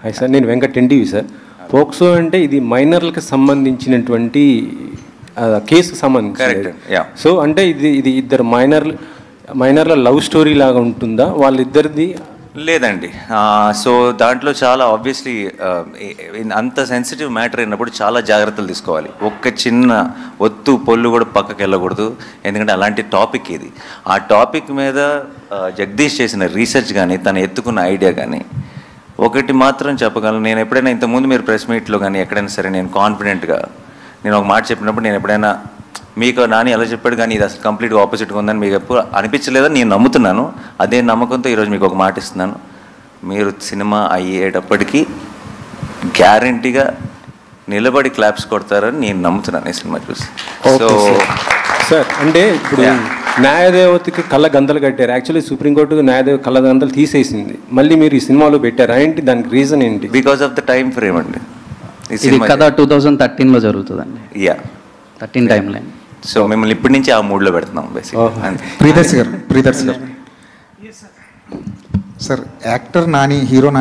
Hi sir, నేను Venkat NTV sir. POCSO అంటే ఇది మైనర్లకు సంబంధించినటువంటి కేసుకు సంబంధించి. సో అంటే ఇది ఇద్దరు మైనర్ల లవ్ స్టోరీ లాగా ఉంటుందా వాళ్ళిద్దరిది? లేదండి. సో దాంట్లో చాలా ఆబ్వియస్లీ అంత సెన్సిటివ్ మ్యాటర్ అయినప్పుడు చాలా జాగ్రత్తలు తీసుకోవాలి. ఒక్క చిన్న ఒత్తు పొల్లు కూడా పక్కకి వెళ్ళకూడదు. ఎందుకంటే అలాంటి టాపిక్ ఇది. ఆ టాపిక్ మీద జగదీష్ చేసిన రీసెర్చ్ కానీ తను ఎత్తుకున్న ఐడియా కానీ ఒకటి మాత్రం చెప్పగలను. నేను ఎప్పుడైనా ఇంతకుముందు మీరు ప్రెస్ మీట్లో కానీ ఎక్కడైనా సరే నేను కాన్ఫిడెంట్గా నేను ఒక మాట చెప్పినప్పుడు నేను ఎప్పుడైనా మీకు నాని ఎలా చెప్పాడు కానీ ఇది అసలు కంప్లీట్గా ఆపోజిట్గా ఉందని మీకు ఎప్పుడు అనిపించలేదని నేను నమ్ముతున్నాను. అదే నమ్మకంతో ఈరోజు మీకు ఒక మాట ఇస్తున్నాను. మీరు సినిమా అయ్యేటప్పటికీ గ్యారంటీగా నిలబడి క్లాప్స్ కొడతారని నేను నమ్ముతున్నాను ఈ సినిమా చూసి. సో సార్ అంటే ఇప్పుడు న్యాయదేవతకి కళ్ళ గంతలు కట్టారు. యాక్చువల్లీ సుప్రీంకోర్టు న్యాయదేవ కళ్ళ గంతలు తీసేసింది, మళ్ళీ మీరు ఈ సినిమాలో పెట్టారు. ఏంటి దానికి రీజన్ ఏంటి? Because of the time frame అండి. ఇది కథ 2013లో జరుగుతుందండి. 13 టైం లైన్. సో మిమ్మల్ని ఇప్పటి నుంచి ఆ మూడ్లో పెడుతున్నాం బేసిక్. ప్రియదర్శి గారు sir, actor Nani, hero Nani